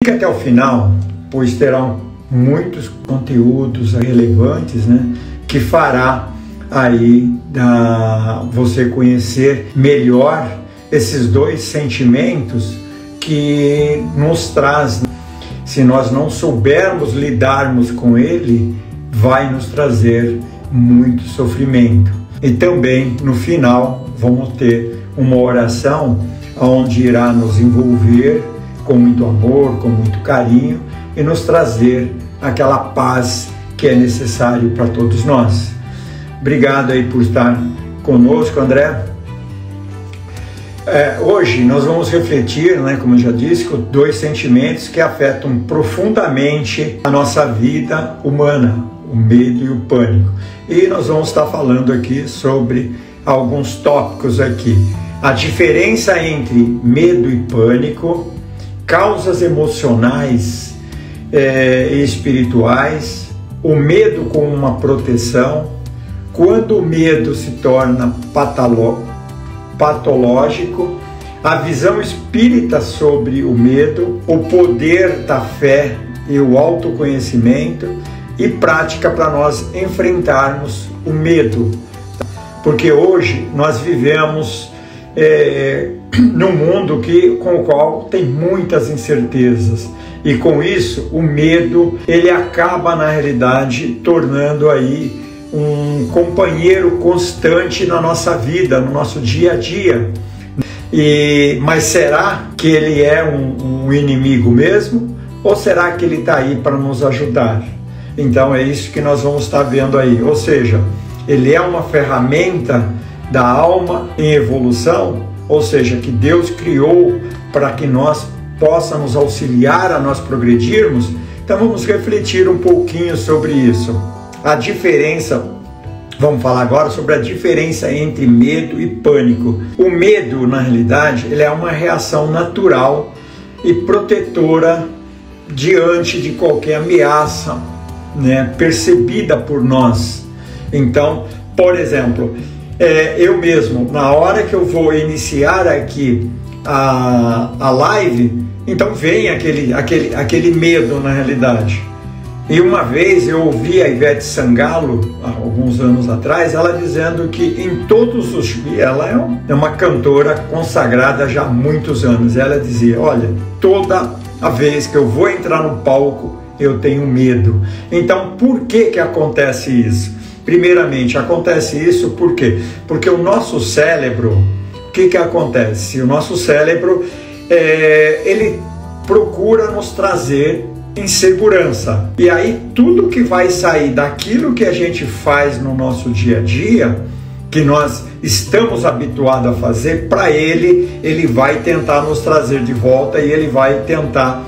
Fique até o final, pois terão muitos conteúdos relevantes, né, que fará aí você conhecer melhor esses dois sentimentos que nos traz. Se nós não soubermos lidarmos com ele, vai nos trazer muito sofrimento. E também no final vamos ter uma oração onde irá nos envolver com muito amor, com muito carinho e nos trazer aquela paz que é necessário para todos nós. Obrigado aí por estar conosco, André. Hoje nós vamos refletir, né, como eu já disse, com dois sentimentos que afetam profundamente a nossa vida humana, o medo e o pânico. E nós vamos estar falando aqui sobre alguns tópicos aqui. A diferença entre medo e pânico, causas emocionais e espirituais, o medo como uma proteção, quando o medo se torna patológico, a visão espírita sobre o medo, o poder da fé e o autoconhecimento e prática para nós enfrentarmos o medo. Porque hoje nós vivemos num mundo com o qual tem muitas incertezas e com isso o medo ele acaba na realidade tornando aí um companheiro constante na nossa vida, no nosso dia a dia. Mas será que ele é um inimigo mesmo? Ou será que ele está aí para nos ajudar? Então é isso que nós vamos estar vendo aí. Ou seja, ele é uma ferramenta da alma em evolução, ou seja, que Deus criou para que nós possamos auxiliar a nós progredirmos. Então vamos refletir um pouquinho sobre isso. A diferença, vamos falar agora sobre a diferença entre medo e pânico. O medo, na realidade, ele é uma reação natural e protetora diante de qualquer ameaça, né, percebida por nós. Então, por exemplo, eu mesmo, na hora que eu vou iniciar aqui a live, então vem aquele medo na realidade. E uma vez eu ouvi a Ivete Sangalo, há alguns anos atrás, ela dizendo que em todos os dias, ela é uma cantora consagrada já há muitos anos, ela dizia, olha, toda a vez que eu vou entrar no palco, eu tenho medo. Então, por que acontece isso? Primeiramente, acontece isso por quê? Porque o nosso cérebro, o que acontece? O nosso cérebro, ele procura nos trazer insegurança. E aí tudo que vai sair daquilo que a gente faz no nosso dia a dia, que nós estamos habituados a fazer, para ele vai tentar nos trazer de volta e ele vai tentar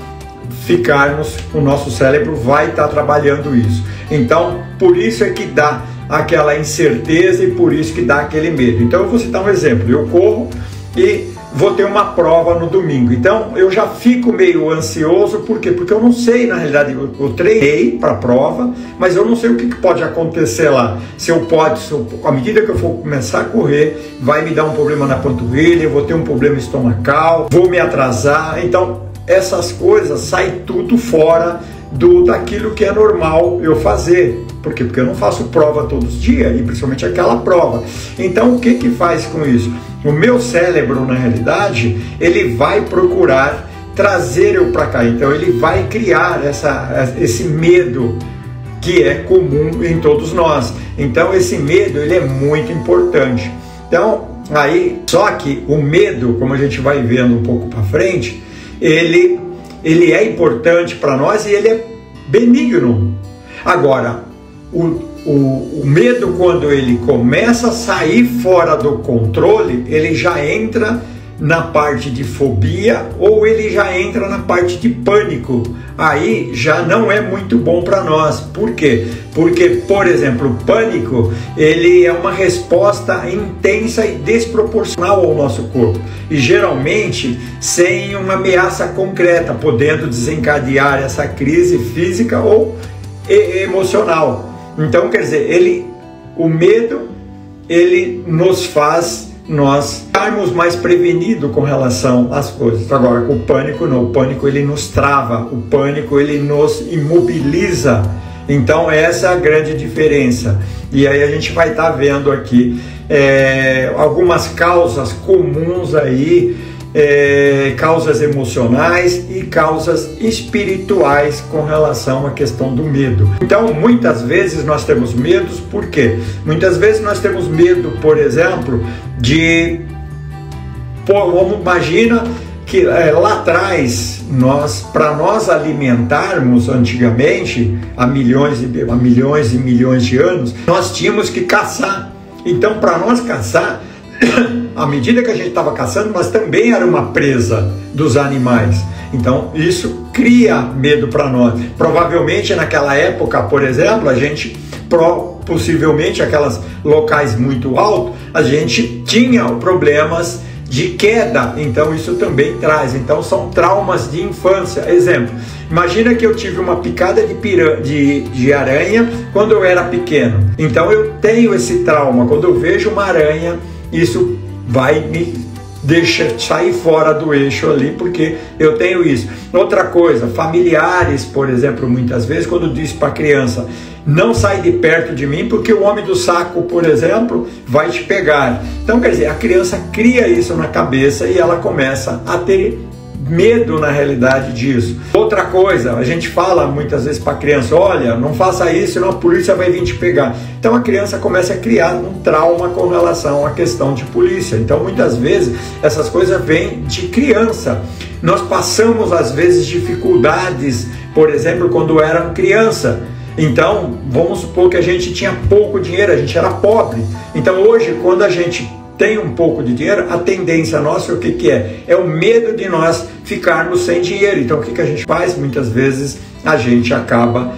o nosso cérebro vai estar trabalhando isso. Então, por isso é que dá aquela incerteza e por isso que dá aquele medo. Então, eu vou citar um exemplo. Eu corro e vou ter uma prova no domingo. Então, eu já fico meio ansioso. Por quê? Porque eu não sei, na realidade, eu treinei para a prova, mas eu não sei o que pode acontecer lá. À medida que eu for começar a correr, vai me dar um problema na panturrilha, eu vou ter um problema estomacal, vou me atrasar. Então, essas coisas saem tudo fora daquilo que é normal eu fazer. Por quê? Porque eu não faço prova todos os dias, e principalmente aquela prova. Então, o que faz com isso? O meu cérebro, na realidade, ele vai procurar trazer eu para cá. Então, ele vai criar esse medo que é comum em todos nós. Então, esse medo, ele é muito importante. Então, aí, só que o medo, como a gente vai vendo um pouco para frente, ele é importante para nós e ele é benigno. Agora, o medo, quando ele começa a sair fora do controle, ele já entra na parte de fobia ou ele já entra na parte de pânico. Aí já não é muito bom para nós. Por quê? Porque, por exemplo, o pânico, ele é uma resposta intensa e desproporcional ao nosso corpo. E geralmente sem uma ameaça concreta, podendo desencadear essa crise física ou emocional. Então, quer dizer, o medo, ele nos faz nós estarmos mais prevenidos com relação às coisas. Agora, com o pânico não, o pânico ele nos trava, o pânico ele nos imobiliza. Então essa é a grande diferença. E aí a gente vai estar vendo aqui algumas causas comuns aí, causas emocionais e causas espirituais com relação à questão do medo. Então muitas vezes nós temos medos, por quê? Muitas vezes nós temos medo, por exemplo, imagina que lá atrás, para nós alimentarmos antigamente, há milhões e milhões de anos, nós tínhamos que caçar. Então para nós caçar, à medida que a gente estava caçando, mas também era uma presa dos animais. Então isso cria medo para nós. Provavelmente naquela época, por exemplo, a gente, possivelmente aquelas locais muito altos, a gente tinha problemas de queda, então isso também traz. Então são traumas de infância. Exemplo, imagina que eu tive uma picada de aranha quando eu era pequeno. Então eu tenho esse trauma. Quando eu vejo uma aranha, isso vai me deixar sair fora do eixo ali, porque eu tenho isso. Outra coisa, familiares, por exemplo, muitas vezes, quando diz para a criança, não sai de perto de mim, porque o homem do saco, por exemplo, vai te pegar. Então, quer dizer, a criança cria isso na cabeça e ela começa a ter medo na realidade disso. Outra coisa, a gente fala muitas vezes para a criança, olha, não faça isso, senão a polícia vai vir te pegar. Então a criança começa a criar um trauma com relação à questão de polícia. Então muitas vezes essas coisas vêm de criança. Nós passamos às vezes dificuldades, por exemplo, quando era criança. Então vamos supor que a gente tinha pouco dinheiro, a gente era pobre. Então hoje, quando a gente tem um pouco de dinheiro, a tendência nossa, o que é? É o medo de nós ficarmos sem dinheiro. Então o que a gente faz? Muitas vezes a gente acaba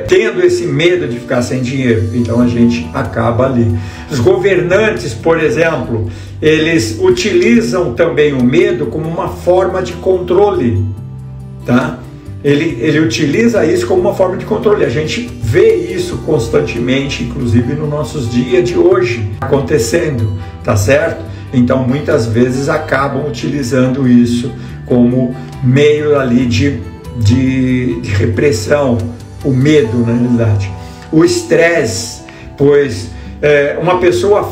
tendo esse medo de ficar sem dinheiro. Então a gente acaba ali. Os governantes, por exemplo, eles utilizam também o medo como uma forma de controle, tá? Ele utiliza isso como uma forma de controle. A gente vê isso constantemente, inclusive nos nossos dias de hoje, acontecendo, tá certo? Então, muitas vezes acabam utilizando isso como meio ali de repressão, o medo, na realidade. O estresse, pois uma pessoa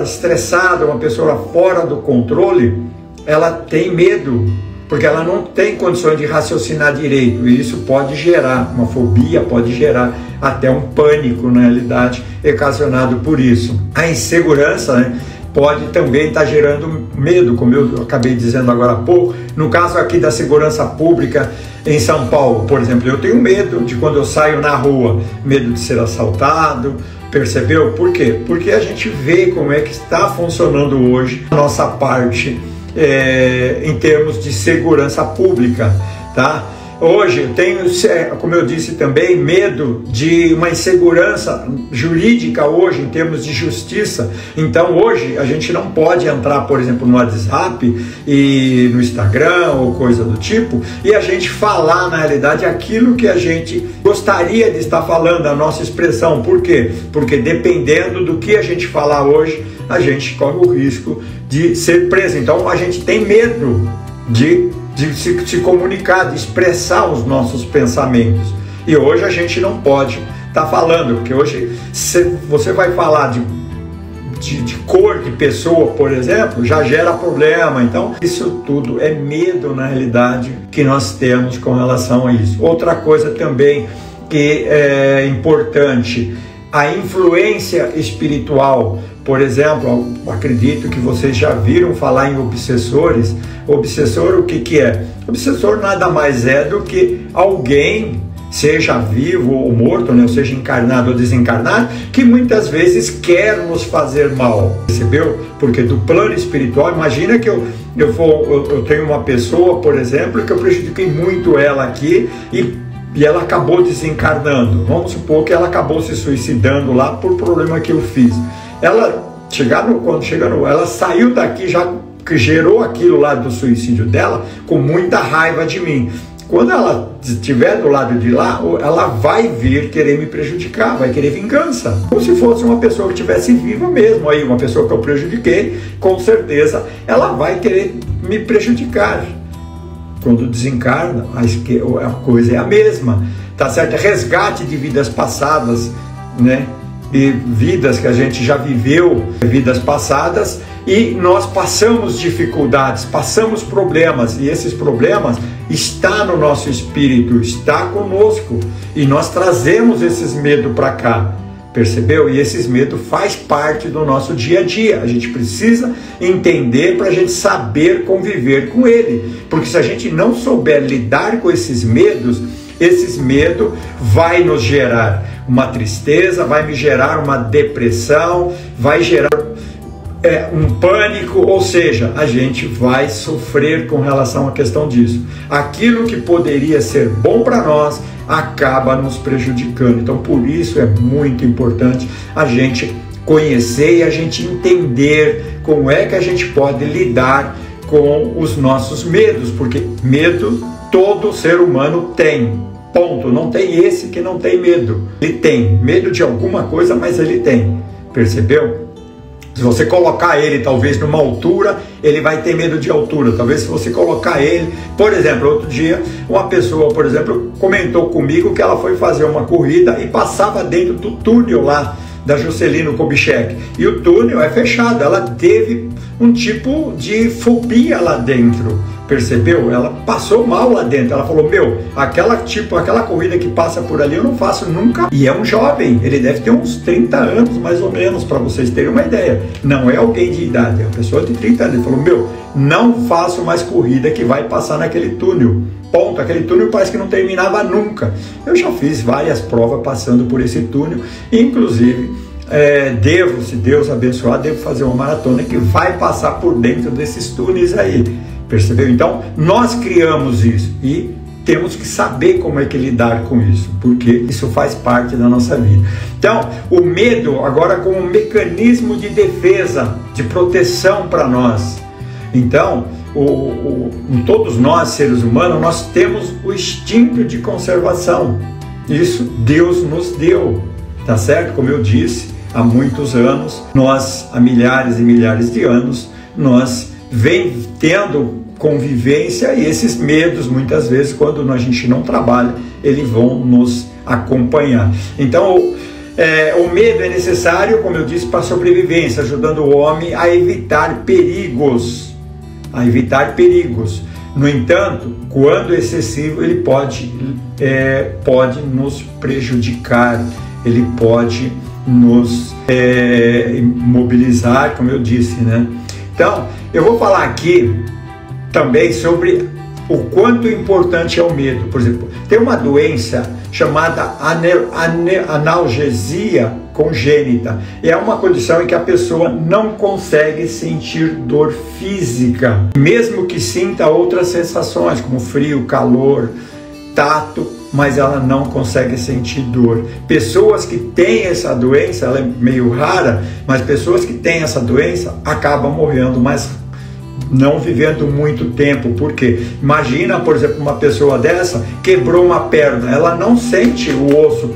estressada, uma pessoa fora do controle, ela tem medo, porque ela não tem condições de raciocinar direito, e isso pode gerar uma fobia, pode gerar até um pânico, na realidade, ocasionado por isso. A insegurança, né, pode também estar gerando medo, como eu acabei dizendo agora há pouco. No caso aqui da segurança pública em São Paulo, por exemplo, eu tenho medo de quando eu saio na rua, medo de ser assaltado, percebeu? Por quê? Porque a gente vê como é que está funcionando hoje a nossa parte em termos de segurança pública, tá? Hoje eu tenho, como eu disse também, medo de uma insegurança jurídica hoje em termos de justiça. Então hoje a gente não pode entrar, por exemplo, no WhatsApp e no Instagram ou coisa do tipo, e a gente falar na realidade aquilo que a gente gostaria de estar falando, a nossa expressão. Por quê? Porque dependendo do que a gente falar hoje, a gente corre o risco de ser preso. Então a gente tem medo de se comunicar, de expressar os nossos pensamentos. E hoje a gente não pode estar falando, porque hoje você vai falar de cor de pessoa, por exemplo, já gera problema. Então isso tudo é medo, na realidade, que nós temos com relação a isso. Outra coisa também que é importante, a influência espiritual. Por exemplo, acredito que vocês já viram falar em obsessores. Obsessor, o que é? Obsessor nada mais é do que alguém, seja vivo ou morto, né? Ou seja, encarnado ou desencarnado, que muitas vezes quer nos fazer mal, percebeu? Porque do plano espiritual, imagina que eu tenho uma pessoa, por exemplo, que eu prejudiquei muito ela aqui e ela acabou desencarnando. Vamos supor que ela acabou se suicidando lá por problema que eu fiz. Ela ela saiu daqui, já que gerou aquilo lá do suicídio dela com muita raiva de mim. quando ela estiver do lado de lá, ela vai vir querer me prejudicar, vai querer vingança. Como se fosse uma pessoa que estivesse viva mesmo, aí uma pessoa que eu prejudiquei, com certeza ela vai querer me prejudicar. Quando desencarna, a coisa é a mesma, tá certo? Resgate de vidas passadas, né? E vidas que a gente já viveu, vidas passadas, e nós passamos dificuldades, passamos problemas, e esses problemas estão no nosso espírito, está conosco, e nós trazemos esses medos para cá, percebeu? E esses medos faz parte do nosso dia a dia, a gente precisa entender para a gente saber conviver com ele, porque se a gente não souber lidar com esses medos vai nos gerar uma tristeza, vai me gerar uma depressão, vai gerar um pânico, ou seja, a gente vai sofrer com relação à questão disso. Aquilo que poderia ser bom para nós acaba nos prejudicando. Então, por isso é muito importante a gente conhecer e a gente entender como é que a gente pode lidar com os nossos medos, porque medo todo ser humano tem. Ponto. Não tem esse que não tem medo. Ele tem medo de alguma coisa, mas ele tem. Percebeu? Se você colocar ele talvez numa altura, ele vai ter medo de altura. Talvez se você colocar ele, por exemplo, outro dia, uma pessoa, por exemplo, comentou comigo que ela foi fazer uma corrida e passava dentro do túnel lá da Juscelino Kubitschek. E o túnel é fechado. Ela teve um tipo de fobia lá dentro. Percebeu? Ela passou mal lá dentro. Ela falou, aquela corrida que passa por ali eu não faço nunca. E é um jovem, ele deve ter uns 30 anos mais ou menos, para vocês terem uma ideia. Não é alguém de idade, é uma pessoa de 30 anos. Ele falou, não faço mais corrida que vai passar naquele túnel. Ponto. Aquele túnel parece que não terminava nunca. Eu já fiz várias provas passando por esse túnel, inclusive se Deus abençoar, devo fazer uma maratona que vai passar por dentro desses túneis aí. Percebeu? Então, nós criamos isso e temos que saber como é que lidar com isso, porque isso faz parte da nossa vida. Então, o medo agora como um mecanismo de defesa, de proteção para nós. Então, todos nós, seres humanos, nós temos o instinto de conservação. Isso Deus nos deu, tá certo? Como eu disse, há muitos anos, há milhares e milhares de anos, nós vem tendo convivência e esses medos, muitas vezes, quando a gente não trabalha, eles vão nos acompanhar. Então, o medo é necessário, como eu disse, para a sobrevivência, ajudando o homem a evitar perigos. No entanto, quando excessivo, ele pode nos prejudicar, ele pode nos imobilizar, como eu disse, né? Então, eu vou falar aqui também sobre o quanto importante é o medo. Por exemplo, tem uma doença chamada analgesia congênita. É uma condição em que a pessoa não consegue sentir dor física, mesmo que sinta outras sensações, como frio, calor, tato, mas ela não consegue sentir dor. Pessoas que têm essa doença, ela é meio rara, mas pessoas que têm essa doença acabam morrendo, mas não vivendo muito tempo. Por quê? Imagina, por exemplo, uma pessoa dessa quebrou uma perna, ela não sente o osso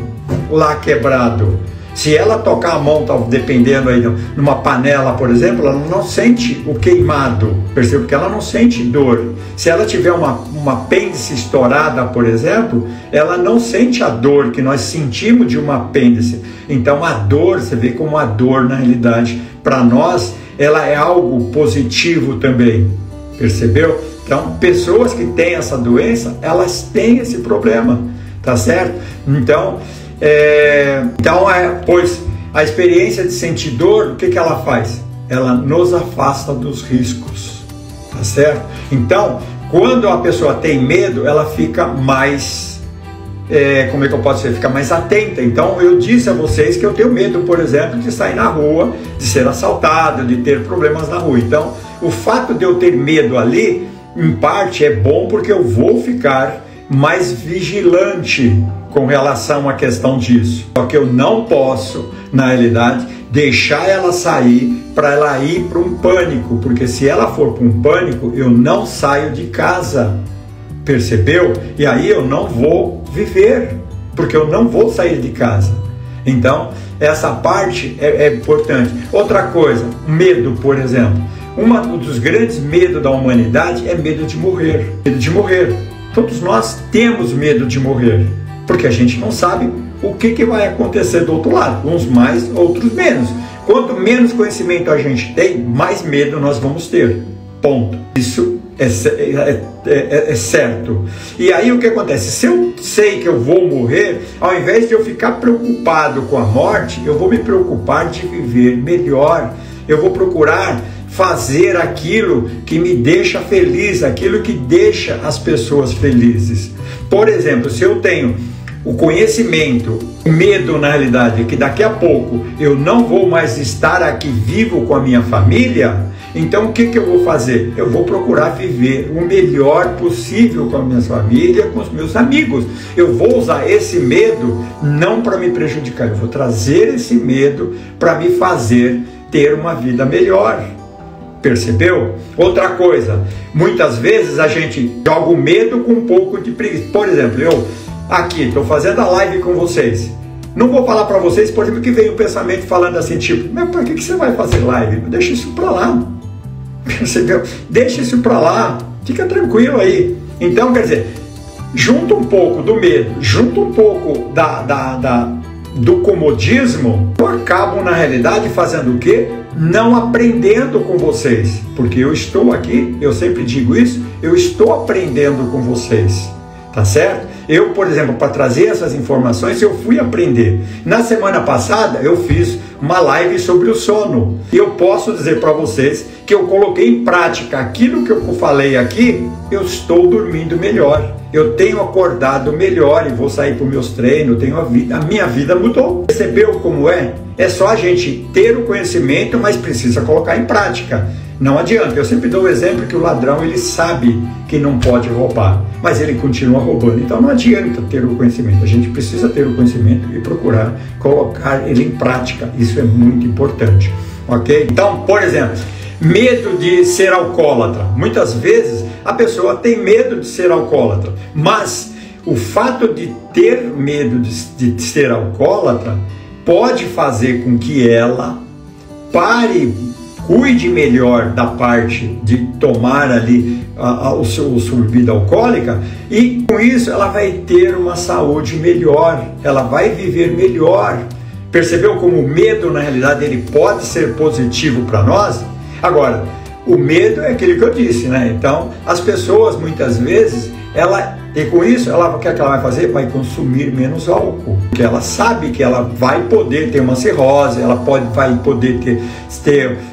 lá quebrado. Se ela tocar a mão, tá, dependendo aí numa panela, por exemplo, ela não sente o queimado, percebe? Porque ela não sente dor. Se ela tiver uma apêndice estourada, por exemplo, ela não sente a dor que nós sentimos de uma apêndice. Então a dor, você vê como a dor, na realidade, para nós, ela é algo positivo também, percebeu? Então, pessoas que têm essa doença, elas têm esse problema, tá certo? Pois a experiência de sentir dor, o que ela faz? Ela nos afasta dos riscos, tá certo? Então, quando a pessoa tem medo, ela fica mais, como é que eu posso dizer? Fica mais atenta. Então, eu disse a vocês que eu tenho medo, por exemplo, de sair na rua, de ser assaltado, de ter problemas na rua. Então, o fato de eu ter medo ali, em parte, é bom porque eu vou ficar mais vigilante com relação à questão disso. Só que eu não posso, na realidade, deixar ela sair para ela ir para um pânico, porque se ela for para um pânico, eu não saio de casa. percebeu? E aí eu não vou viver, porque eu não vou sair de casa. Então, essa parte é importante. Outra coisa, medo, por exemplo. Um dos grandes medos da humanidade é medo de morrer. Medo de morrer. Todos nós temos medo de morrer, porque a gente não sabe o que vai acontecer do outro lado. Uns mais, outros menos. Quanto menos conhecimento a gente tem, mais medo nós vamos ter. Ponto. Isso é certo. E aí o que acontece? Se eu sei que eu vou morrer, ao invés de eu ficar preocupado com a morte, eu vou me preocupar de viver melhor. Eu vou procurar fazer aquilo que me deixa feliz, aquilo que deixa as pessoas felizes. Por exemplo, se eu tenho o conhecimento, o medo na realidade, que daqui a pouco eu não vou mais estar aqui vivo com a minha família, então o que eu vou fazer? Eu vou procurar viver o melhor possível com a minha família, com os meus amigos. Eu vou usar esse medo não para me prejudicar, eu vou trazer esse medo para me fazer ter uma vida melhor. Percebeu? Outra coisa, muitas vezes a gente joga o medo com um pouco de preguiça. Por exemplo, eu aqui estou fazendo a live com vocês. Não vou falar para vocês, por exemplo, que vem o pensamento falando assim, tipo, mas para que você vai fazer live? Deixa isso para lá. Percebeu? Deixa isso para lá. Fica tranquilo aí. Então, quer dizer, junta um pouco do medo, junta um pouco do comodismo, eu acabo, na realidade, fazendo o quê? Não aprendendo com vocês. Porque eu estou aqui, eu sempre digo isso, eu estou aprendendo com vocês. Tá certo? Eu, por exemplo, para trazer essas informações, eu fui aprender. Na semana passada, eu fiz uma live sobre o sono. E eu posso dizer para vocês que eu coloquei em prática aquilo que eu falei aqui, eu estou dormindo melhor. Eu tenho acordado melhor e vou sair para os meus treinos, a minha vida mudou. Percebeu como é? É só a gente ter o conhecimento, mas precisa colocar em prática. Não adianta, eu sempre dou o exemplo que o ladrão, ele sabe que não pode roubar, mas ele continua roubando. Então não adianta ter o conhecimento, a gente precisa ter o conhecimento e procurar colocar ele em prática. Isso é muito importante, ok? Então, por exemplo, medo de ser alcoólatra. Muitas vezes a pessoa tem medo de ser alcoólatra, mas o fato de ter medo de ser alcoólatra pode fazer com que ela cuide melhor da parte de tomar ali a sua bebida alcoólica, e com isso ela vai ter uma saúde melhor, ela vai viver melhor. Percebeu como o medo, na realidade, ele pode ser positivo para nós? Agora, o medo é aquilo que eu disse, né? Então, as pessoas, muitas vezes, e com isso, o que ela vai fazer? Vai consumir menos álcool, porque ela sabe que ela vai poder ter uma cirrose, ela vai poder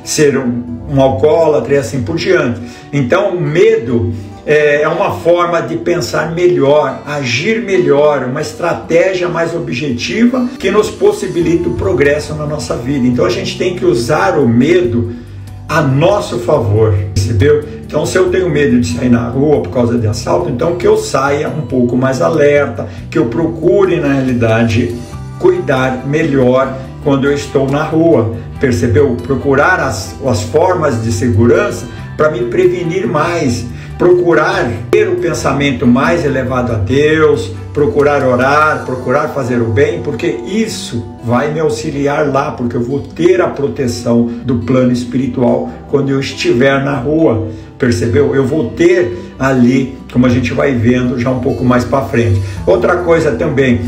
ser um alcoólatra e assim por diante. Então, o medo é uma forma de pensar melhor, agir melhor, uma estratégia mais objetiva que nos possibilita o progresso na nossa vida. Então, a gente tem que usar o medo a nosso favor, percebeu? Então, se eu tenho medo de sair na rua por causa de assalto, então que eu saia um pouco mais alerta, que eu procure, na realidade, cuidar melhor quando eu estou na rua, percebeu? Procurar as formas de segurança para me prevenir mais, procurar ter o pensamento mais elevado a Deus, procurar orar, procurar fazer o bem, porque isso vai me auxiliar lá, porque eu vou ter a proteção do plano espiritual quando eu estiver na rua, percebeu? Eu vou ter ali, como a gente vai vendo já um pouco mais para frente. Outra coisa também,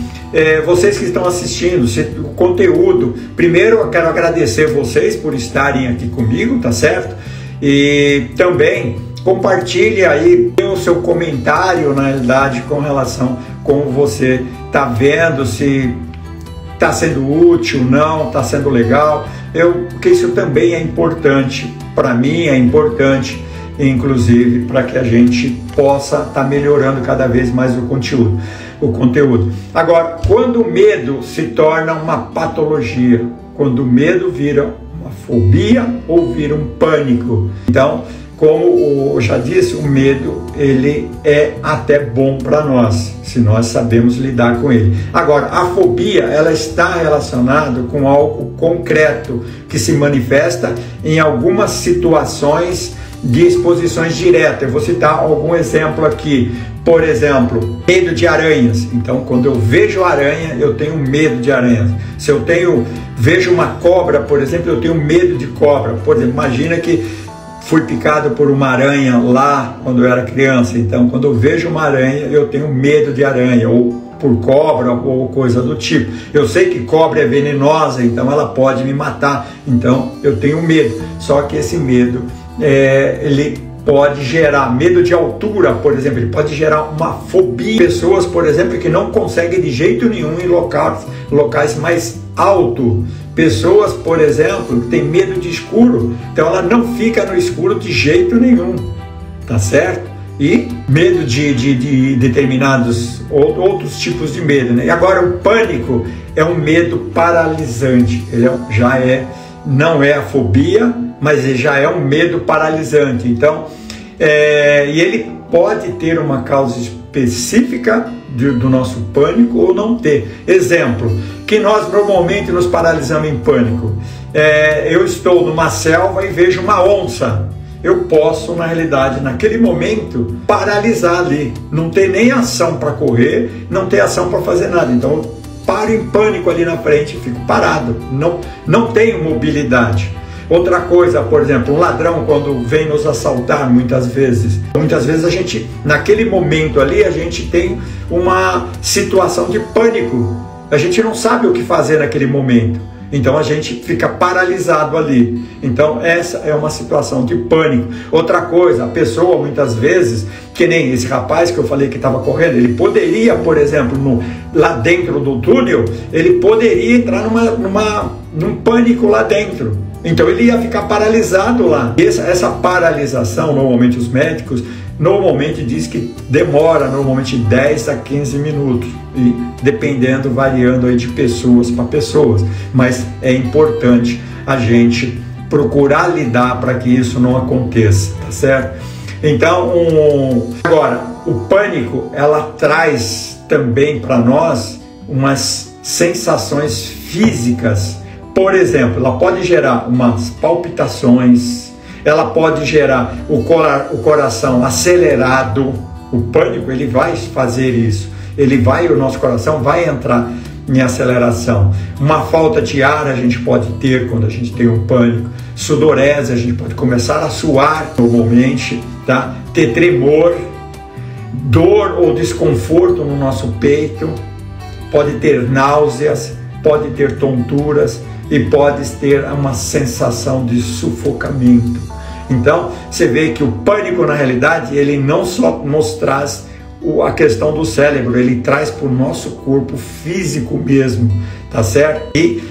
vocês que estão assistindo o conteúdo, primeiro eu quero agradecer vocês por estarem aqui comigo, tá certo? E também compartilhe aí o seu comentário, na realidade, com relação a como você está vendo, se está sendo útil, não, está sendo legal. Porque isso também é importante, para mim é importante, inclusive, para que a gente possa estar melhorando cada vez mais o conteúdo. Agora, quando o medo se torna uma patologia, quando o medo vira uma fobia ou vira um pânico, então, como eu já disse, o medo ele é até bom para nós, se nós sabemos lidar com ele. Agora, a fobia ela está relacionada com algo concreto que se manifesta em algumas situações de exposições diretas. Eu vou citar algum exemplo aqui. Por exemplo, medo de aranhas. Então, quando eu vejo aranha, eu tenho medo de aranhas. Se eu vejo uma cobra, por exemplo, eu tenho medo de cobra. Por exemplo, imagina que fui picado por uma aranha lá quando eu era criança. Então, quando eu vejo uma aranha, eu tenho medo de aranha, ou por cobra, ou coisa do tipo. Eu sei que cobra é venenosa, então ela pode me matar. Então, eu tenho medo. Só que esse medo, ele pode gerar medo de altura, por exemplo. Ele pode gerar uma fobia. Pessoas, por exemplo, que não conseguem de jeito nenhum em locais mais altos. Pessoas, por exemplo, que têm medo de escuro, então ela não fica no escuro de jeito nenhum, tá certo? E medo de determinados outros tipos de medo, né? E agora o pânico é um medo paralisante. Ele não é a fobia, mas ele já é um medo paralisante. Então, e ele pode ter uma causa específica do nosso pânico ou não ter. Exemplo, que nós normalmente nos paralisamos em pânico. Eu estou numa selva e vejo uma onça. Eu posso, na realidade, naquele momento, paralisar ali. Não ter nem ação para correr, não ter ação para fazer nada. Então, eu paro em pânico ali na frente e fico parado. Não tenho mobilidade. Outra coisa, por exemplo, um ladrão quando vem nos assaltar muitas vezes a gente, naquele momento ali, a gente tem uma situação de pânico. A gente não sabe o que fazer naquele momento. Então a gente fica paralisado ali. Então essa é uma situação de pânico. Outra coisa, a pessoa muitas vezes, que nem esse rapaz que eu falei que estava correndo, ele poderia, por exemplo, lá dentro do túnel, ele poderia entrar num pânico lá dentro. Então ele ia ficar paralisado lá. Essa paralisação, normalmente os médicos diz que demora normalmente 10 a 15 minutos, e dependendo, variando aí de pessoas para pessoas, mas é importante a gente procurar lidar para que isso não aconteça, tá certo? Então, agora, o pânico, ela traz também para nós umas sensações físicas. Por exemplo, ela pode gerar umas palpitações, ela pode gerar o coração acelerado. O pânico, ele vai fazer isso. O nosso coração vai entrar em aceleração. Uma falta de ar a gente pode ter quando a gente tem um pânico. Sudorese, a gente pode começar a suar normalmente, tá? Ter tremor, dor ou desconforto no nosso peito, pode ter náuseas, pode ter tonturas e pode ter uma sensação de sufocamento. Então, você vê que o pânico, na realidade, ele não só nos traz a questão do cérebro, ele traz para o nosso corpo físico mesmo, tá certo? E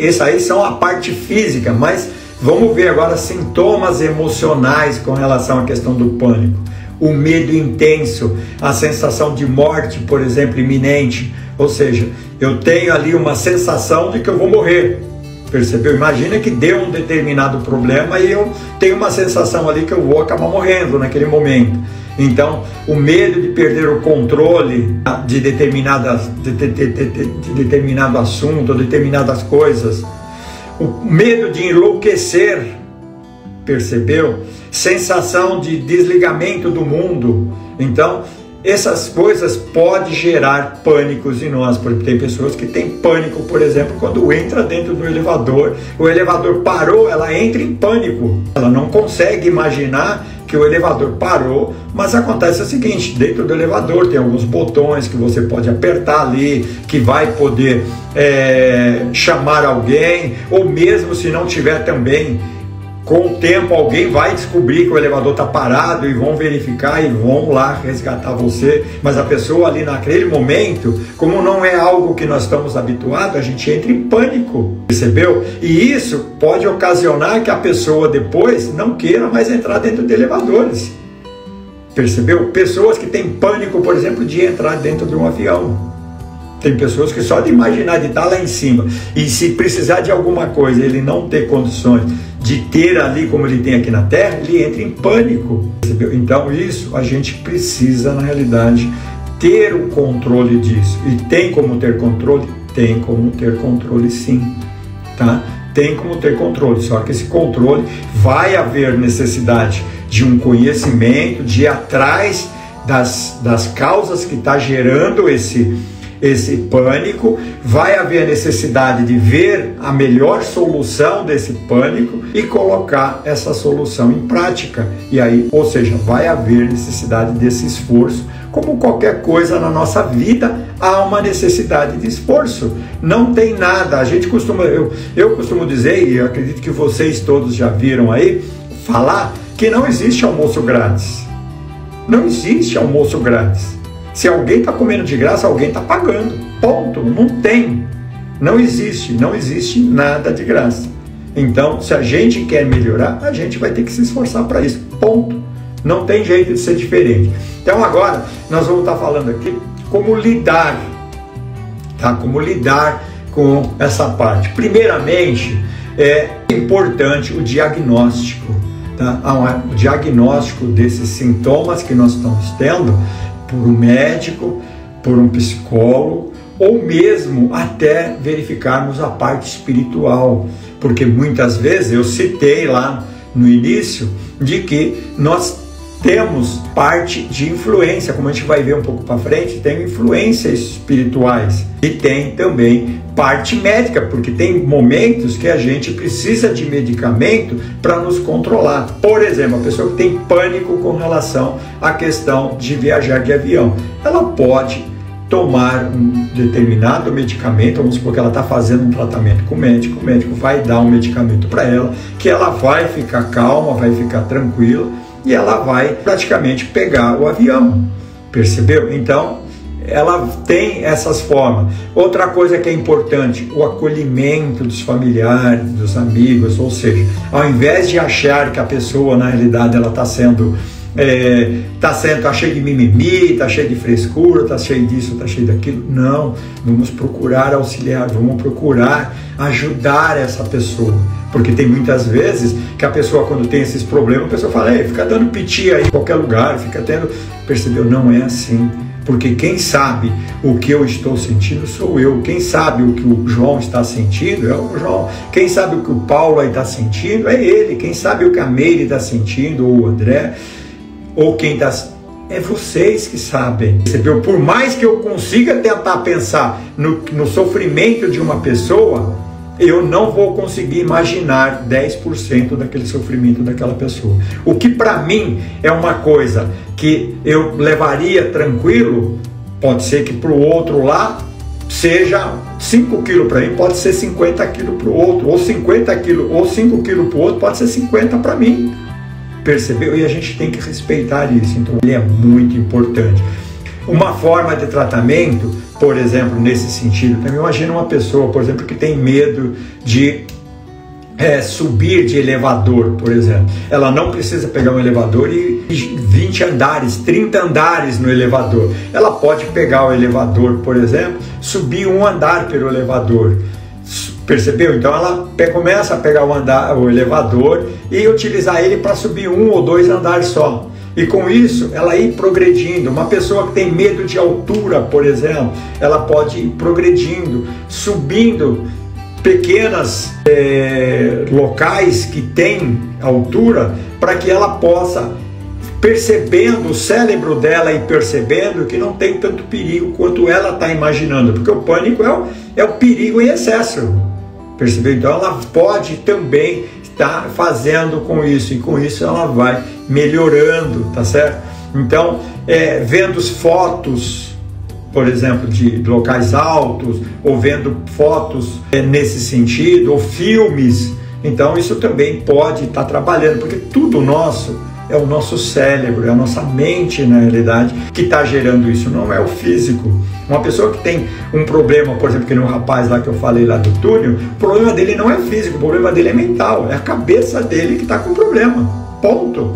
essa aí são a parte física, mas vamos ver agora sintomas emocionais com relação à questão do pânico. O medo intenso, a sensação de morte, por exemplo, iminente, ou seja, eu tenho ali uma sensação de que eu vou morrer. Percebeu? Imagina que deu um determinado problema e eu tenho uma sensação ali que eu vou acabar morrendo naquele momento. Então, o medo de perder o controle de determinado assunto, determinadas coisas. O medo de enlouquecer, percebeu? Sensação de desligamento do mundo. Então, essas coisas podem gerar pânicos em nós. Porque tem pessoas que têm pânico, por exemplo, quando entra dentro do elevador, o elevador parou, ela entra em pânico. Ela não consegue imaginar que o elevador parou, mas acontece o seguinte: dentro do elevador tem alguns botões que você pode apertar ali, que vai poder chamar alguém, ou mesmo se não tiver também, com o tempo alguém vai descobrir que o elevador está parado e vão verificar e vão lá resgatar você. Mas a pessoa ali naquele momento, como não é algo que nós estamos habituados, a gente entra em pânico, percebeu? E isso pode ocasionar que a pessoa depois não queira mais entrar dentro de elevadores, percebeu? Pessoas que têm pânico, por exemplo, de entrar dentro de um avião. Tem pessoas que só de imaginar de estar lá em cima, e se precisar de alguma coisa, ele não ter condições de ter ali como ele tem aqui na Terra, ele entra em pânico, percebeu? Então isso a gente precisa, na realidade, ter o controle disso. E tem como ter controle? Tem como ter controle, sim, tá? Tem como ter controle, só que esse controle vai haver necessidade de um conhecimento, de ir atrás das causas que está gerando esse pânico, vai haver a necessidade de ver a melhor solução desse pânico e colocar essa solução em prática. E aí, ou seja, vai haver necessidade desse esforço. Como qualquer coisa na nossa vida, há uma necessidade de esforço. Não tem nada, a gente costuma, eu costumo dizer, e eu acredito que vocês todos já viram aí, falar que não existe almoço grátis. Não existe almoço grátis. Se alguém está comendo de graça, alguém está pagando. Ponto. Não tem. Não existe nada de graça. Então, se a gente quer melhorar, a gente vai ter que se esforçar para isso. Ponto. Não tem jeito de ser diferente. Então, agora, nós vamos estar falando aqui como lidar, tá? Como lidar com essa parte. Primeiramente, é importante o diagnóstico, tá? O diagnóstico desses sintomas que nós estamos tendo por um médico, por um psicólogo, ou mesmo até verificarmos a parte espiritual, porque muitas vezes eu citei lá no início de que nós temos parte de influência, como a gente vai ver um pouco para frente, tem influências espirituais e tem também parte médica, porque tem momentos que a gente precisa de medicamento para nos controlar. Por exemplo, a pessoa que tem pânico com relação à questão de viajar de avião, ela pode tomar um determinado medicamento, vamos supor que ela está fazendo um tratamento com o médico vai dar um medicamento para ela, que ela vai ficar calma, vai ficar tranquila, e ela vai praticamente pegar o avião, percebeu? Então, ela tem essas formas. Outra coisa que é importante, o acolhimento dos familiares, dos amigos, ou seja, ao invés de achar que a pessoa, na realidade, ela está tá cheio de mimimi, está cheio de frescura, está cheio disso, está cheio daquilo. Não, vamos procurar auxiliar, vamos procurar ajudar essa pessoa. Porque tem muitas vezes que a pessoa, quando tem esses problemas, a pessoa fala, fica dando piti aí em qualquer lugar, fica tendo... Percebeu? Não é assim. Porque quem sabe o que eu estou sentindo sou eu. Quem sabe o que o João está sentindo é o João. Quem sabe o que o Paulo aí está sentindo é ele. Quem sabe o que a Meire está sentindo, ou o André, ou quem está... É vocês que sabem. Percebeu? Por mais que eu consiga tentar pensar no sofrimento de uma pessoa, eu não vou conseguir imaginar 10% daquele sofrimento daquela pessoa. O que para mim é uma coisa que eu levaria tranquilo, pode ser que para o outro lá seja 5 quilos para mim, pode ser 50 quilos para o outro, ou 50 quilos, ou 5 quilos para o outro, pode ser 50 para mim. Percebeu? E a gente tem que respeitar isso. Então, ele é muito importante. Uma forma de tratamento, por exemplo, nesse sentido, também imagina uma pessoa, por exemplo, que tem medo de subir de elevador, por exemplo. Ela não precisa pegar um elevador e 20 andares, 30 andares no elevador. Ela pode pegar o elevador, por exemplo, subir um andar pelo elevador. Percebeu? Então ela começa a pegar o elevador e utilizar ele para subir 1 ou 2 andares só. E com isso, ela ir progredindo. Uma pessoa que tem medo de altura, por exemplo, ela pode ir progredindo, subindo pequenas locais que tem altura, para que ela possa, percebendo, o cérebro dela e percebendo que não tem tanto perigo quanto ela está imaginando. Porque o pânico é o perigo em excesso. Percebeu? Então ela pode também estar fazendo com isso, e com isso ela vai melhorando, tá certo? Então, vendo fotos, por exemplo, de locais altos, ou vendo fotos nesse sentido, ou filmes, então isso também pode estar trabalhando, porque tudo nosso é o nosso cérebro, é a nossa mente, na realidade, que está gerando isso, não é o físico. Uma pessoa que tem um problema, por exemplo, que nem um rapaz lá que eu falei lá do túnel, o problema dele não é físico, o problema dele é mental, é a cabeça dele que está com problema, ponto.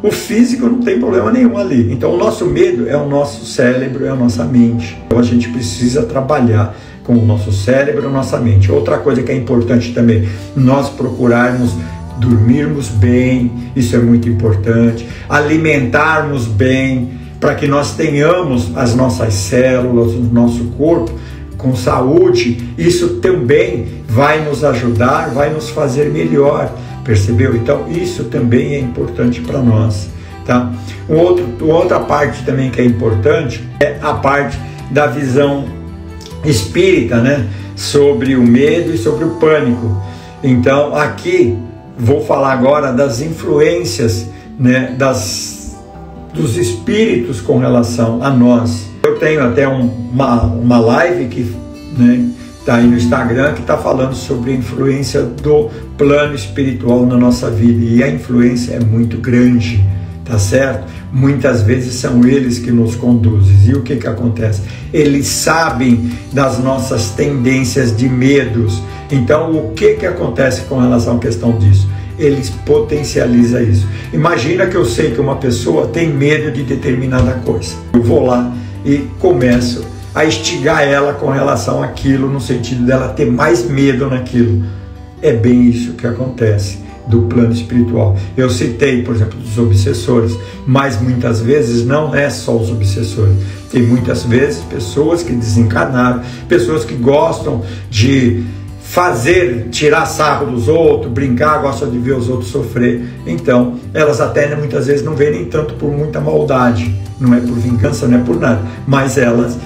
O físico não tem problema nenhum ali. Então o nosso medo é o nosso cérebro, é a nossa mente. Então a gente precisa trabalhar com o nosso cérebro, a nossa mente. Outra coisa que é importante também, nós procurarmos dormirmos bem, isso é muito importante, alimentarmos bem, para que nós tenhamos as nossas células, o nosso corpo com saúde. Isso também vai nos ajudar, vai nos fazer melhor. percebeu? Então isso também é importante para nós, tá? Outra parte também que é importante é a parte da visão espírita, né? Sobre o medo e sobre o pânico. Então aqui vou falar agora das influências, né, dos espíritos com relação a nós. Eu tenho até uma live que, né, tá aí no Instagram, que está falando sobre a influência do plano espiritual na nossa vida, e a influência é muito grande, tá certo? Muitas vezes são eles que nos conduzem. E o que que acontece? Eles sabem das nossas tendências de medos. Então o que que acontece com relação à questão disso? Eles potencializam isso. Imagina que eu sei que uma pessoa tem medo de determinada coisa. Eu vou lá e começo a instigar ela com relação àquilo, no sentido dela ter mais medo naquilo. É bem isso que acontece do plano espiritual. Eu citei, por exemplo, dos obsessores, mas muitas vezes não é só os obsessores. Tem muitas vezes pessoas que desencarnaram, pessoas que gostam de tirar sarro dos outros, brincar, gostam de ver os outros sofrer. Então, elas até muitas vezes não veem nem tanto por muita maldade, não é por vingança, não é por nada, mas elas,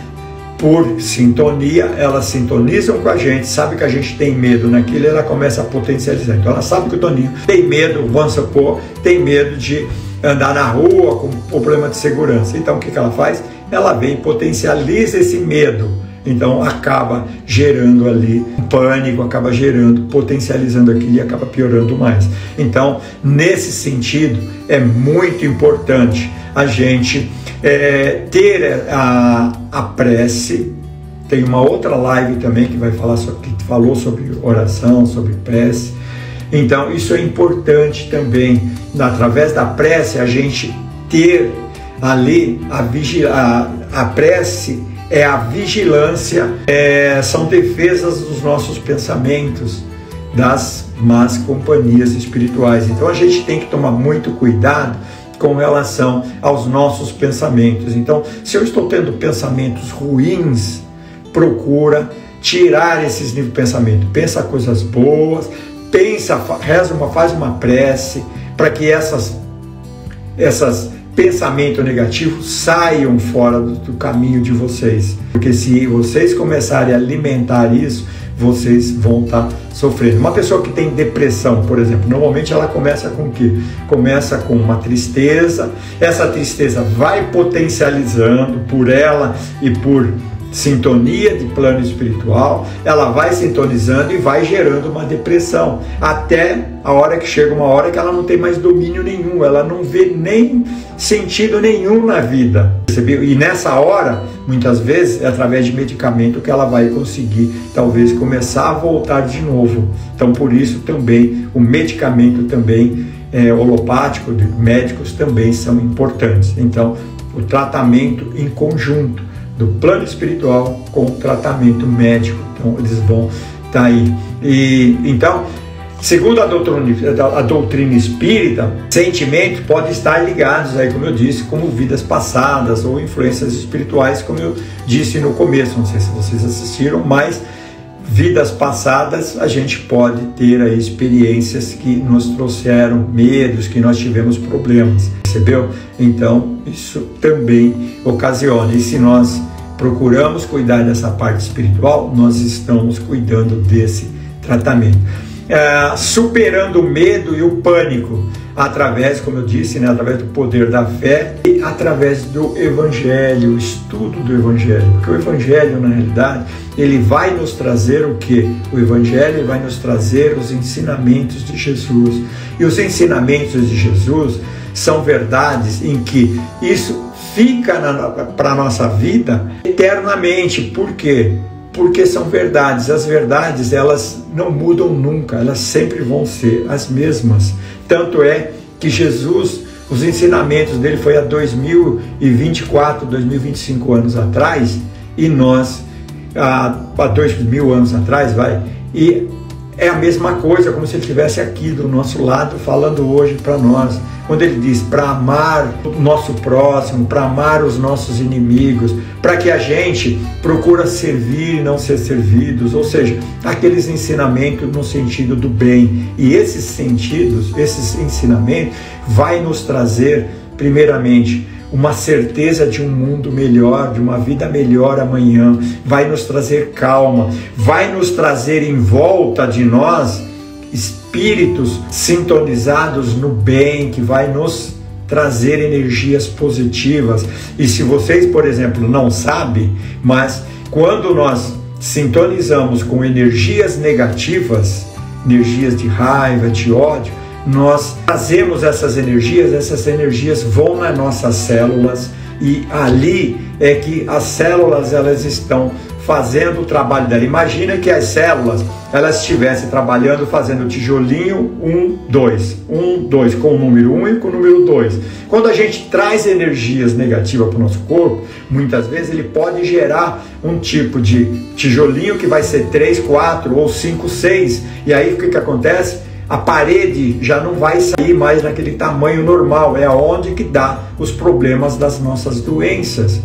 por sintonia, elas sintonizam com a gente, sabe que a gente tem medo naquilo, e ela começa a potencializar. Então ela sabe que o Toninho tem medo, vamos supor, tem medo de andar na rua com problema de segurança. Então o que ela faz? Ela vem e potencializa esse medo. Então acaba gerando ali um pânico, acaba gerando, potencializando aquilo e acaba piorando mais. Então, nesse sentido, é muito importante a gente ter a prece. Tem uma outra live também que falou sobre oração, sobre prece. Então isso é importante também, através da prece, a gente ter ali a prece é a vigilância, são defesas dos nossos pensamentos, das más companhias espirituais. Então a gente tem que tomar muito cuidado com relação aos nossos pensamentos. Então, se eu estou tendo pensamentos ruins, procura tirar esses níveis de pensamento. Pensa coisas boas, faz uma prece para que essas pensamentos negativos saiam fora do caminho de vocês. Porque se vocês começarem a alimentar isso, vocês vão estar sofrendo. Uma pessoa que tem depressão, por exemplo, normalmente ela começa com o quê? Começa com uma tristeza, essa tristeza vai potencializando por ela e por sintonia de plano espiritual, ela vai sintonizando e vai gerando uma depressão, até a hora que chega uma hora que ela não tem mais domínio nenhum, ela não vê nem sentido nenhum na vida, percebeu? E nessa hora, muitas vezes, é através de medicamento que ela vai conseguir, talvez, começar a voltar de novo. Então, por isso também, o medicamento também, holopático, de médicos também são importantes. Então, o tratamento em conjunto do plano espiritual com o tratamento médico, então eles vão estar aí. E então, segundo a doutrina espírita, sentimentos podem estar ligados aí, como eu disse, como vidas passadas ou influências espirituais, como eu disse no começo. Não sei se vocês assistiram, mas vidas passadas a gente pode ter aí experiências que nos trouxeram medos, que nós tivemos problemas, percebeu? Então isso também ocasiona, e se nós procuramos cuidar dessa parte espiritual, nós estamos cuidando desse tratamento. Superando o medo e o pânico, através, como eu disse, né, através do poder da fé e através do Evangelho, o estudo do Evangelho, porque o Evangelho, na realidade, ele vai nos trazer o quê? O Evangelho vai nos trazer os ensinamentos de Jesus, e os ensinamentos de Jesus são verdades em que isso fica para a nossa vida eternamente. Por quê? Porque são verdades. As verdades, elas não mudam nunca, elas sempre vão ser as mesmas. Tanto é que Jesus, os ensinamentos dele foi há 2024, 2025 anos atrás, e nós, há 2000 anos atrás, e é a mesma coisa, como se ele estivesse aqui do nosso lado falando hoje para nós. Quando ele diz para amar o nosso próximo, para amar os nossos inimigos, para que a gente procura servir e não ser servidos, ou seja, aqueles ensinamentos no sentido do bem. E esses sentidos, esses ensinamentos vai nos trazer, primeiramente, uma certeza de um mundo melhor, de uma vida melhor amanhã, vai nos trazer calma, vai nos trazer em volta de nós espíritos sintonizados no bem, que vai nos trazer energias positivas. E se vocês, por exemplo, não sabem, mas quando nós sintonizamos com energias negativas, energias de raiva, de ódio, nós trazemos essas energias vão nas nossas células e ali é que as células elas estão fazendo o trabalho dela. Imagina que as células elas estivessem trabalhando, fazendo tijolinho 1, 2, 1, 2, com o número 1 e com o número 2. Quando a gente traz energias negativas para o nosso corpo, muitas vezes ele pode gerar um tipo de tijolinho que vai ser 3, 4 ou 5, 6. E aí o que acontece? A parede já não vai sair mais naquele tamanho normal, é onde que dá os problemas das nossas doenças,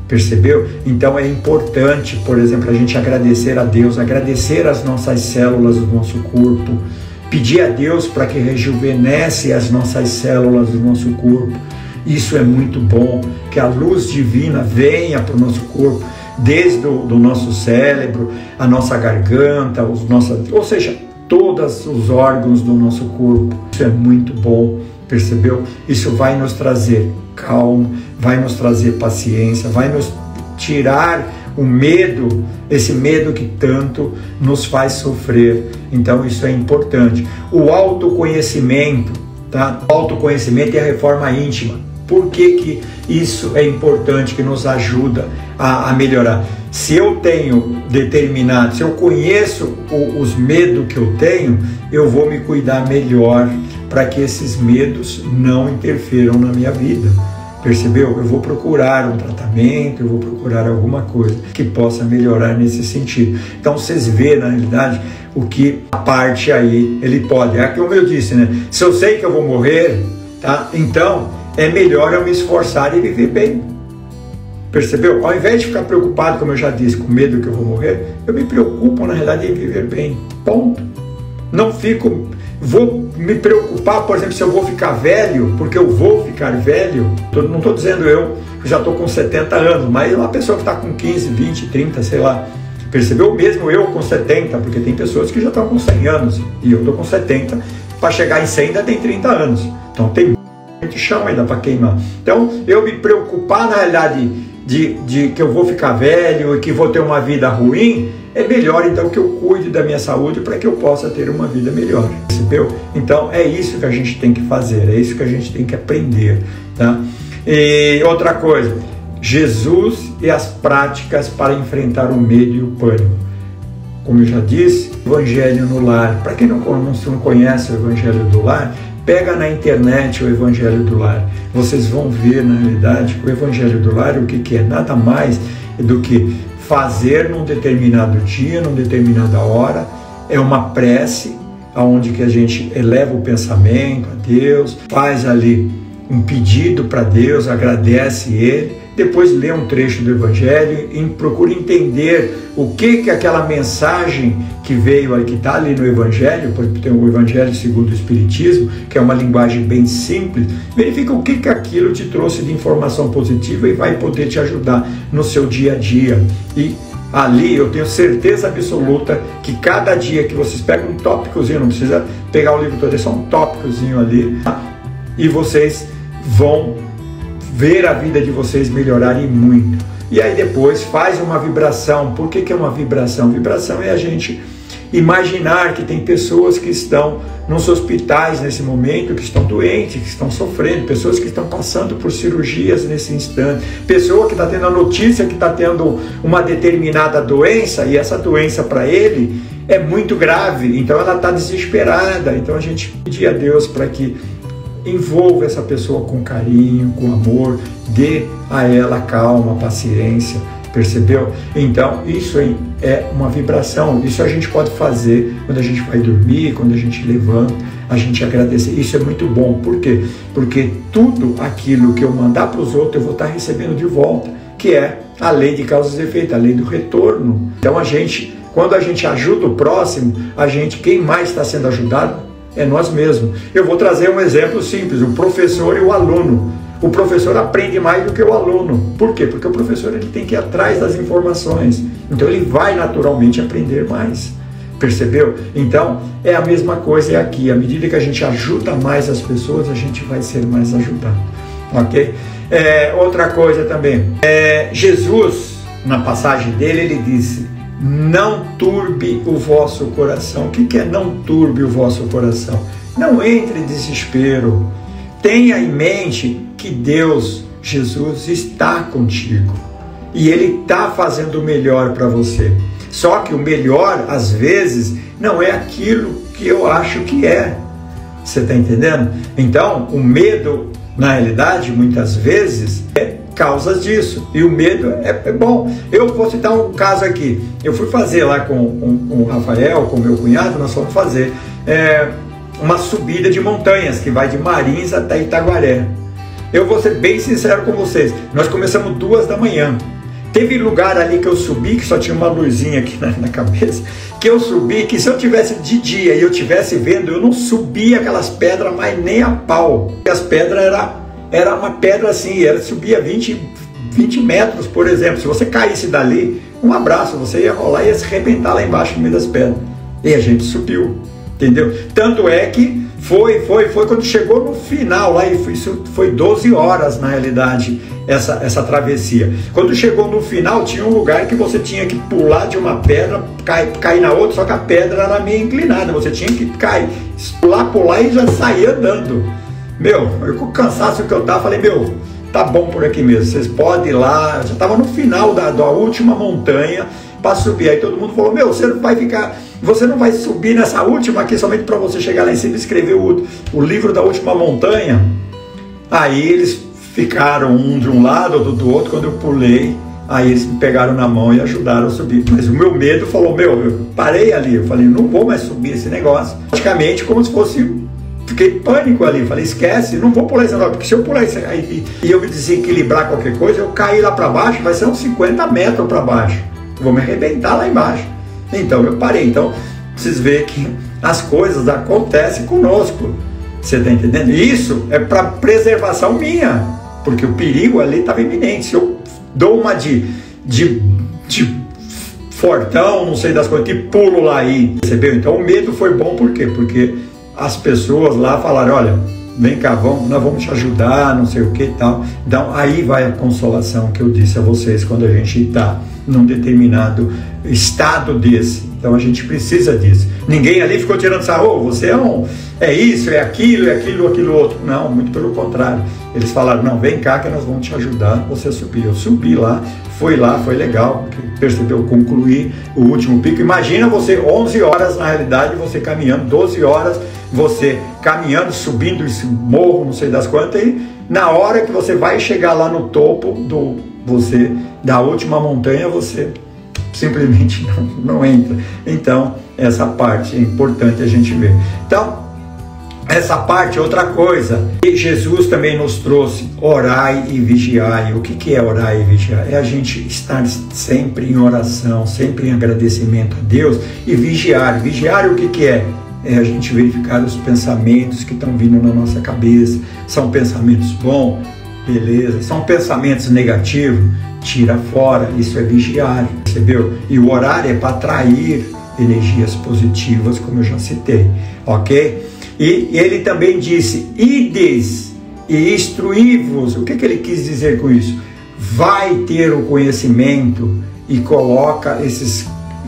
percebeu? Então é importante, por exemplo, a gente agradecer a Deus, agradecer as nossas células do nosso corpo, pedir a Deus para que rejuvenesce as nossas células do nosso corpo. Isso é muito bom, que a luz divina venha para o nosso corpo, desde o nosso cérebro, a nossa garganta, ou seja, todos os órgãos do nosso corpo. Isso é muito bom, percebeu? Isso vai nos trazer calma, vai nos trazer paciência, vai nos tirar o medo, esse medo que tanto nos faz sofrer. Então isso é importante. O autoconhecimento, tá? O autoconhecimento e a reforma íntima. Por que isso é importante, que nos ajuda a melhorar? Se eu tenho determinado, se eu conheço os medos que eu tenho, eu vou me cuidar melhor para que esses medos não interfiram na minha vida. Percebeu? Eu vou procurar um tratamento, eu vou procurar alguma coisa que possa melhorar nesse sentido. Então vocês veem, na realidade, o que a parte aí ele pode. É como eu disse, né? Se eu sei que eu vou morrer, tá? Então é melhor eu me esforçar e viver bem. Percebeu? Ao invés de ficar preocupado, como eu já disse, com medo que eu vou morrer, eu me preocupo, na realidade, em viver bem. Ponto. Não vou me preocupar, por exemplo, se eu vou ficar velho, porque eu vou ficar velho. Não estou dizendo eu que já estou com 70 anos, mas uma pessoa que está com 15, 20, 30, sei lá. Percebeu? Mesmo eu com 70, porque tem pessoas que já estão com 100 anos, e eu estou com 70, para chegar em 100 ainda tem 30 anos. Então tem muito chão ainda para queimar. Então, eu me preocupar, na realidade, de que eu vou ficar velho e que vou ter uma vida ruim, é melhor então que eu cuide da minha saúde para que eu possa ter uma vida melhor, percebeu? Então é isso que a gente tem que fazer, é isso que a gente tem que aprender, tá? E outra coisa, Jesus e as práticas para enfrentar o medo e o pânico. Como eu já disse, Evangelho no Lar. Para quem não conhece o Evangelho do Lar, pega na internet o Evangelho do Lar. Vocês vão ver, na realidade, que o Evangelho do Lar, o que é? Nada mais do que fazer num determinado dia, numa determinada hora, é uma prece, onde que a gente eleva o pensamento a Deus, faz ali um pedido para Deus, agradece Ele, depois lê um trecho do Evangelho e procura entender o que aquela mensagem que veio ali, que está ali no Evangelho, por exemplo, tem o Evangelho segundo o Espiritismo, que é uma linguagem bem simples, verifica o que aquilo te trouxe de informação positiva e vai poder te ajudar no seu dia a dia. E ali eu tenho certeza absoluta que cada dia que vocês pegam um tópicozinho, não precisa pegar o livro todo, é só um tópicozinho ali, tá? E vocês vão ver a vida de vocês melhorarem muito. E aí depois faz uma vibração. Por que é uma vibração? Vibração é a gente imaginar que tem pessoas que estão nos hospitais nesse momento, que estão doentes, que estão sofrendo, pessoas que estão passando por cirurgias nesse instante, pessoa que está tendo a notícia que está tendo uma determinada doença, e essa doença para ele é muito grave, então ela está desesperada. Então a gente pedir a Deus para que envolva essa pessoa com carinho, com amor, dê a ela calma, paciência, Percebeu? Então, isso é uma vibração. Isso a gente pode fazer quando a gente vai dormir, quando a gente levanta, a gente agradecer. Isso é muito bom. Por quê? Porque tudo aquilo que eu mandar para os outros, eu vou estar recebendo de volta, que é a lei de causas e efeitos, a lei do retorno. Então, quando a gente ajuda o próximo, quem mais está sendo ajudado é nós mesmos. Eu vou trazer um exemplo simples, o professor e o aluno. O professor aprende mais do que o aluno. Por quê? Porque o professor ele tem que ir atrás das informações. Então ele vai naturalmente aprender mais. Percebeu? Então é a mesma coisa aqui. À medida que a gente ajuda mais as pessoas, a gente vai ser mais ajudado. Ok? Outra coisa também. Jesus, na passagem dele, ele disse: não turbe o vosso coração. O que é não turbe o vosso coração? Não entre em desespero. Tenha em mente que Deus, Jesus, está contigo e Ele está fazendo o melhor para você. Só que o melhor, às vezes, não é aquilo que eu acho que é. Você está entendendo? Então, o medo, na realidade, muitas vezes, é causa disso. E o medo é bom. Eu vou citar um caso aqui. Eu fui fazer lá com o Rafael, com o meu cunhado, nós fomos fazer uma subida de montanhas que vai de Marins até Itaguaré. Eu vou ser bem sincero com vocês, nós começamos 2 da manhã. Teve lugar ali que eu subi, que só tinha uma luzinha aqui na cabeça, que eu subi, que se eu tivesse de dia e eu tivesse vendo, eu não subia aquelas pedras mais nem a pau. As pedras era uma pedra assim, subia 20 metros, por exemplo. Se você caísse dali, um abraço, você ia rolar e ia se arrebentar lá embaixo no meio das pedras. E a gente subiu. Entendeu? Tanto é que foi quando chegou no final lá, e foi 12 horas na realidade essa travessia. Quando chegou no final, tinha um lugar que você tinha que pular de uma pedra, cair na outra, só que a pedra era meio inclinada, você tinha que cair, pular e já sair andando. Eu com o cansaço que eu tava, falei, tá bom por aqui mesmo, vocês podem ir lá. Já tava no final da última montanha para subir. Aí todo mundo falou, você não vai subir nessa última aqui somente para você chegar lá em cima e escrever o livro da última montanha? Aí eles ficaram um de um lado, outro do outro. Quando eu pulei, aí eles me pegaram na mão e ajudaram a subir. Mas o meu medo falou, eu parei ali, eu falei, não vou mais subir esse negócio. Praticamente como se fosse, fiquei em pânico ali, falei, esquece, não vou pular esse negócio, porque se eu pular isso aí e eu me desequilibrar qualquer coisa, eu cair lá para baixo, vai ser uns 50 metros para baixo, vou me arrebentar lá embaixo. Então eu parei. Então vocês veem que as coisas acontecem conosco, você está entendendo? Isso é para preservação minha, porque o perigo ali estava iminente. Se eu dou uma de fortão, não sei das coisas, que pulo lá aí, percebeu? Então o medo foi bom, por quê? Porque as pessoas lá falaram, olha, vem cá, nós vamos te ajudar, não sei o que e tal. Então aí vai a consolação que eu disse a vocês, quando a gente está num determinado estado desse. Então a gente precisa disso. Ninguém ali ficou tirando sarro, você é isso, é aquilo outro. Não, muito pelo contrário. Eles falaram, não, vem cá que nós vamos te ajudar você a subir. Eu subi lá, foi legal, percebeu, concluí o último pico. Imagina você 11 horas, na realidade, você caminhando, 12 horas, você caminhando, subindo esse morro, não sei das quantas, e na hora que você vai chegar lá no topo da última montanha, você simplesmente não entra. Então, essa parte é importante a gente ver. Então, essa parte é outra coisa. E Jesus também nos trouxe, orai e vigiai. O que é orar e vigiar? É a gente estar sempre em oração, sempre em agradecimento a Deus e vigiar. Vigiar o que é? É a gente verificar os pensamentos que estão vindo na nossa cabeça. São pensamentos bons? Beleza. São pensamentos negativos? Tira fora. Isso é vigiar, percebeu? E o orar é para atrair energias positivas, como eu já citei, ok? E ele também disse, ides e instruí-vos. O que ele quis dizer com isso? Vai ter o conhecimento e coloca esses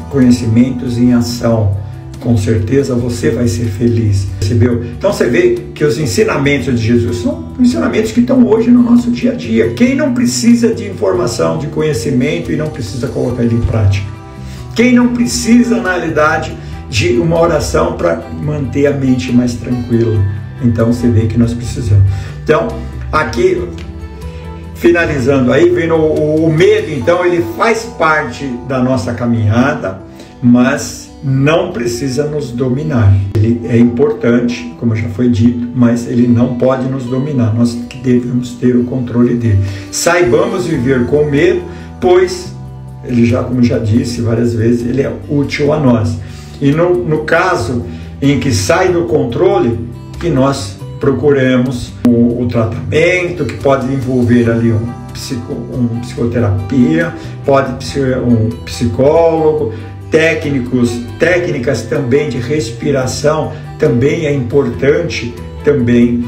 conhecimentos em ação. Com certeza você vai ser feliz, percebeu? Então você vê que os ensinamentos de Jesus são ensinamentos que estão hoje no nosso dia a dia. Quem não precisa de informação, de conhecimento e não precisa colocar ele em prática? Quem não precisa, na realidade, de uma oração para manter a mente mais tranquila? Então você vê que nós precisamos. Então, aqui finalizando aí, vendo o medo, então ele faz parte da nossa caminhada, mas não precisa nos dominar. Ele é importante, como já foi dito, mas ele não pode nos dominar. Nós que devemos ter o controle dele. Saibamos viver com medo, pois ele já, como já disse várias vezes, ele é útil a nós. E no caso em que sai do controle, que nós procuremos o tratamento, que pode envolver ali um psicoterapia, pode ser um psicólogo, técnicas também de respiração, também é importante também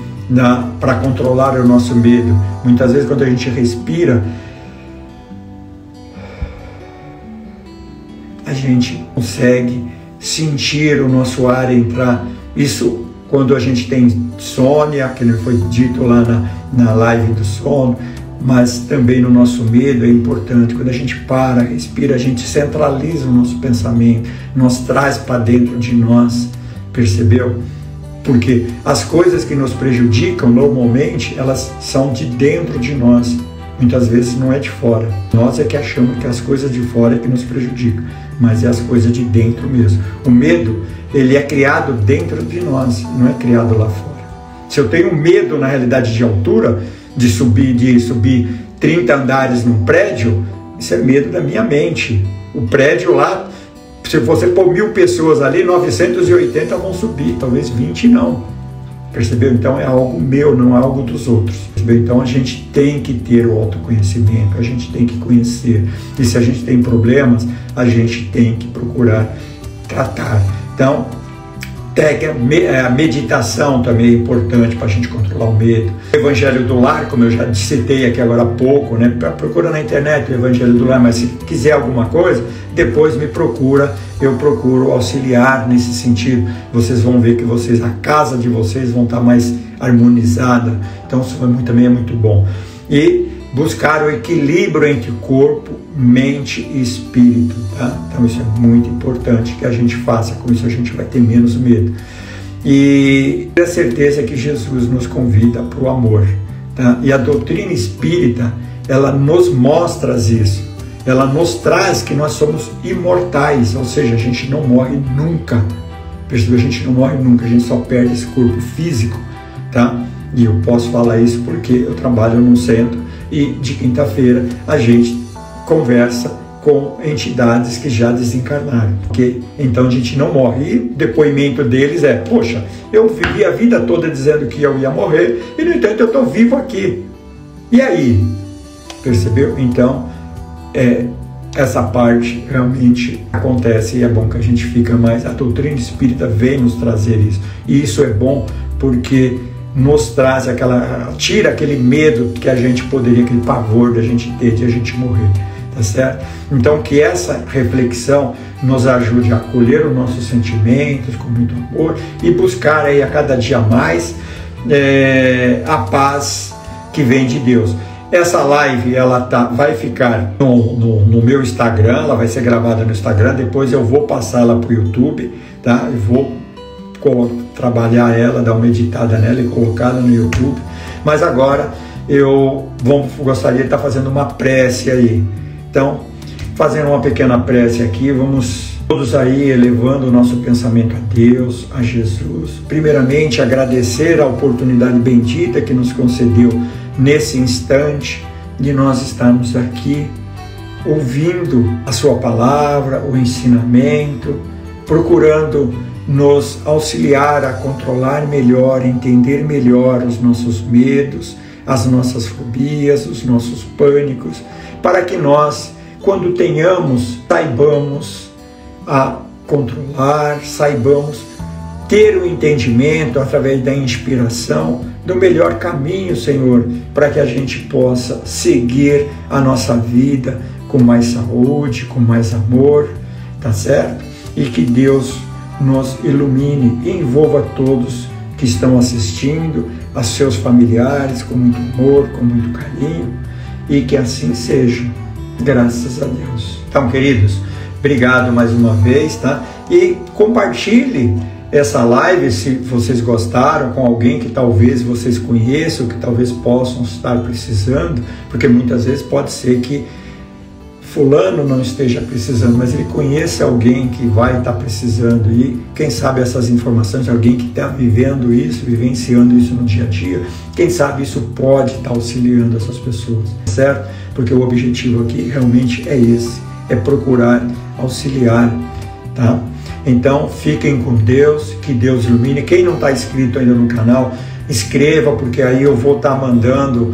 para controlar o nosso medo. Muitas vezes quando a gente respira, a gente consegue sentir o nosso ar entrar. Isso quando a gente tem insônia, que foi dito lá na live do sono, mas também no nosso medo é importante. Quando a gente para, respira, a gente centraliza o nosso pensamento, nós traz para dentro de nós, percebeu? Porque as coisas que nos prejudicam, normalmente, elas são de dentro de nós, muitas vezes não é de fora. Nós é que achamos que as coisas de fora é que nos prejudicam, mas é as coisas de dentro mesmo. O medo, ele é criado dentro de nós, não é criado lá fora. Se eu tenho medo, na realidade, de altura, de subir 30 andares num prédio, isso é medo da minha mente. O prédio lá, se você pôr 1000 pessoas ali, 980 vão subir, talvez 20 não. Percebeu? Então é algo meu, não é algo dos outros. Percebeu? Então a gente tem que ter o autoconhecimento, a gente tem que conhecer. E se a gente tem problemas, a gente tem que procurar tratar. Então, a meditação também é importante para a gente controlar o medo. O Evangelho do Lar, como eu já citei aqui agora há pouco, né? Procura na internet o Evangelho do Lar, mas se quiser alguma coisa, depois me procura, eu procuro auxiliar nesse sentido. Vocês vão ver que a casa de vocês vão estar mais harmonizada, então isso também é muito bom. E buscar o equilíbrio entre corpo, mente e espírito, tá? Então isso é muito importante que a gente faça, com isso a gente vai ter menos medo. E a certeza que Jesus nos convida para o amor, tá? E a doutrina espírita, ela nos mostra isso, ela nos traz que nós somos imortais, ou seja, a gente não morre nunca, percebeu? A gente não morre nunca, a gente só perde esse corpo físico, tá? E eu posso falar isso porque eu trabalho num centro e de quinta-feira a gente conversa com entidades que já desencarnaram, okay? Então a gente não morre. E o depoimento deles é: poxa, eu vivi a vida toda dizendo que eu ia morrer e no entanto eu estou vivo aqui. E aí? Percebeu? Então essa parte realmente acontece e é bom que a gente fica mais. A doutrina espírita vem nos trazer isso. E isso é bom porque nos traz tira aquele medo que a gente poderia, aquele pavor da gente ter de a gente morrer, tá certo? Então que essa reflexão nos ajude a acolher os nossos sentimentos com muito amor e buscar aí a cada dia mais a paz que vem de Deus. Essa live ela vai ficar no meu Instagram, ela vai ser gravada no Instagram, depois eu vou passar ela para o YouTube, tá? Eu vou trabalhar ela, dar uma editada nela e colocá-la no YouTube. Mas agora eu gostaria de estar fazendo uma prece aí. Então, fazendo uma pequena prece aqui, vamos todos aí elevando o nosso pensamento a Deus, a Jesus. Primeiramente, agradecer a oportunidade bendita que nos concedeu nesse instante de nós estarmos aqui ouvindo a sua palavra, o ensinamento, procurando nos auxiliar a controlar melhor, entender melhor os nossos medos, as nossas fobias, os nossos pânicos, para que nós, quando saibamos a controlar, saibamos ter o entendimento através da inspiração do melhor caminho, Senhor, para que a gente possa seguir a nossa vida com mais saúde, com mais amor, tá certo? E que Deus nos ilumine e envolva todos que estão assistindo, a seus familiares, com muito amor, com muito carinho, e que assim seja, graças a Deus. Então, queridos, obrigado mais uma vez, tá? E compartilhe essa live, se vocês gostaram, com alguém que talvez vocês conheçam, que talvez possam estar precisando, porque muitas vezes pode ser que fulano não esteja precisando, mas ele conhece alguém que vai estar precisando, e quem sabe essas informações, alguém que está vivendo isso, vivenciando isso no dia a dia, quem sabe isso pode estar auxiliando essas pessoas, certo? Porque o objetivo aqui realmente é esse, é procurar auxiliar, tá? Então fiquem com Deus, que Deus ilumine. Quem não está inscrito ainda no canal, inscreva, porque aí eu vou estar mandando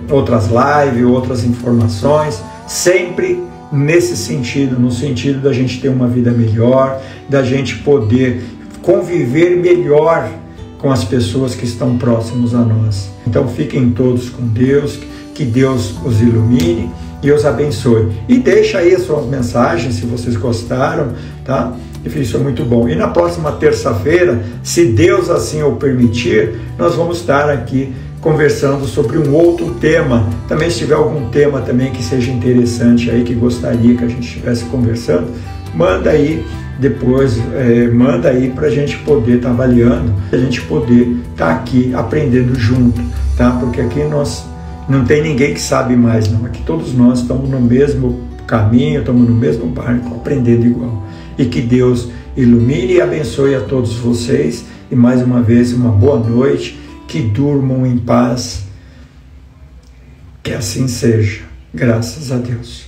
outras lives, outras informações, sempre nesse sentido, no sentido da gente ter uma vida melhor, da gente poder conviver melhor com as pessoas que estão próximos a nós. Então fiquem todos com Deus, que Deus os ilumine e os abençoe. E deixa aí as suas mensagens, se vocês gostaram, tá? Isso é muito bom. E na próxima terça-feira, se Deus assim o permitir, nós vamos estar aqui conversando sobre um outro tema. Também se tiver algum tema também que seja interessante aí, que gostaria que a gente estivesse conversando, manda aí depois, manda aí para a gente poder estar avaliando, a gente poder estar aqui aprendendo junto, tá? Porque aqui nós não tem ninguém que sabe mais, não. Aqui todos nós estamos no mesmo caminho, estamos no mesmo barco, aprendendo igual. E que Deus ilumine e abençoe a todos vocês. E mais uma vez, uma boa noite. Que durmam em paz, que assim seja, graças a Deus.